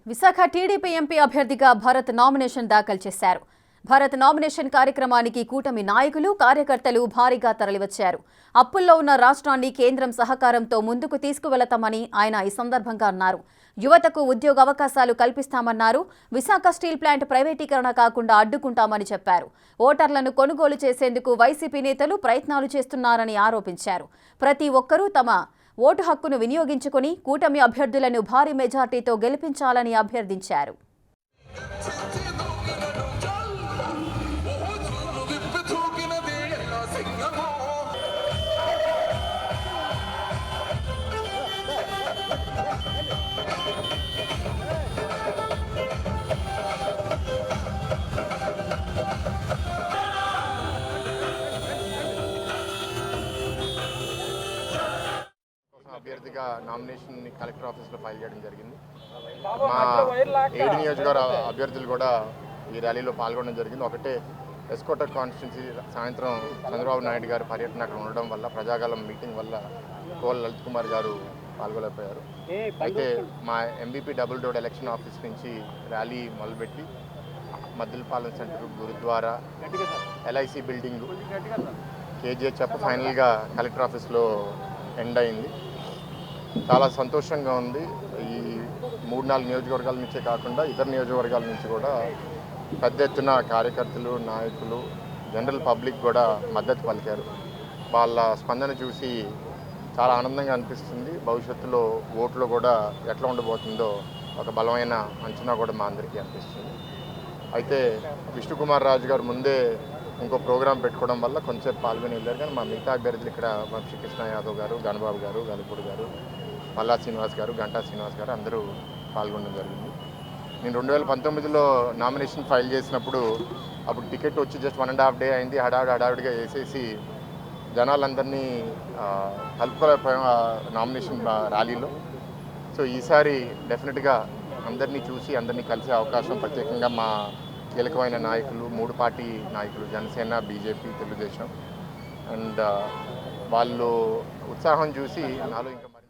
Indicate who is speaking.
Speaker 1: Visakha TDP MP అభ్యర్థిగా Bharat nomination దాఖలు చేశారు. భరత్ నామినేషన్ కార్యక్రమానికి కూటమి నాయకులు, కార్యకర్తలు భారీగా తరలివచ్చారు. అప్పుల్లో ఉన్న రాష్ట్రాన్ని కేంద్రం సహకారంతో ముందుకు తీసుకువెళతామని ఆయన ఈ సందర్భంగా అన్నారు. యువతకు ఉద్యోగ అవకాశాలు కల్పిస్తామన్నారు. విశాఖ స్టీల్ ప్లాంట్ ప్రైవేటీకరణ కాకుండా అడ్డుకుంటామని చెప్పారు. ఓటర్లను కొనుగోలు చేసేందుకు వైసీపీ నేతలు ప్రయత్నాలు చేస్తున్నారని ఆరోపించారు. ప్రతి ఒక్కరూ తమ ఓటు హక్కును వినియోగించుకుని కూటమి అభ్యర్థులను భారీ మెజార్టీతో గెలిపించాలని అభ్యర్థించారు.
Speaker 2: అభ్యర్థిగా నామినేషన్ కలెక్టర్ ఆఫీస్లో ఫైల్ చేయడం జరిగింది. మా 7 నియోజకవర్గ అభ్యర్థులు కూడా ఈ ర్యాలీలో పాల్గొనడం జరిగింది. ఒకటే ఎస్కోట కాన్స్టిట్యున్సీ సాయంత్రం చంద్రబాబు నాయుడు గారి పర్యటన అక్కడ ఉండడం వల్ల, ప్రజాగలం మీటింగ్ వల్ల కోల్ లలిత్ కుమార్ గారు పాల్గొలేకపోయారు. అయితే మా MBP double door election office నుంచి ర్యాలీ మొదలుపెట్టి Maddilapalem centre, Gurudwara, LIC building, KGH చెప్ప ఫైనల్గా కలెక్టర్ ఆఫీస్లో ఎండ్ అయింది. చాలా సంతోషంగా ఉంది. ఈ 3-4 నియోజకవర్గాల నుంచే కాకుండా ఇతర నియోజకవర్గాల నుంచి కూడా పెద్ద ఎత్తున కార్యకర్తలు, నాయకులు, జనరల్ పబ్లిక్ కూడా మద్దతు పలికారు. వాళ్ళ స్పందన చూసి చాలా ఆనందంగా అనిపిస్తుంది. భవిష్యత్తులో ఓట్లు కూడా ఎట్లా ఉండబోతుందో ఒక బలమైన అంచనా కూడా మా అందరికీ అనిపిస్తుంది. అయితే విష్ణుకుమార్ రాజు గారు ముందే ఇంకో ప్రోగ్రాం పెట్టుకోవడం వల్ల కొంచెం పాల్గొని వెళ్ళారు. కానీ మా మిగతా అభ్యర్థులు ఇక్కడ వంశీకృష్ణ యాదవ్ గారు, గణబాబు గారు, గలిపూడి గారు, మల్లా శ్రీనివాస్ గారు, గంటా శ్రీనివాస్ గారు అందరూ పాల్గొనడం జరిగింది. నేను 2019లో నామినేషన్ ఫైల్ చేసినప్పుడు అప్పుడు టికెట్ వచ్చి జస్ట్ 1.5 డే అయింది. హడావిడిగా వేసేసి జనాలందరినీ కలుపుకోలేకపోయాం నామినేషన్ ర్యాలీలో. సో ఈసారి డెఫినెట్గా అందరినీ చూసి అందరినీ కలిసే అవకాశం, ప్రత్యేకంగా మా కీలకమైన నాయకులు, 3 పార్టీ నాయకులు, జనసేన, బీజేపీ, తెలుగుదేశం, అండ్ వాళ్ళు ఉత్సాహం చూసి నాలో ఇంకా మరి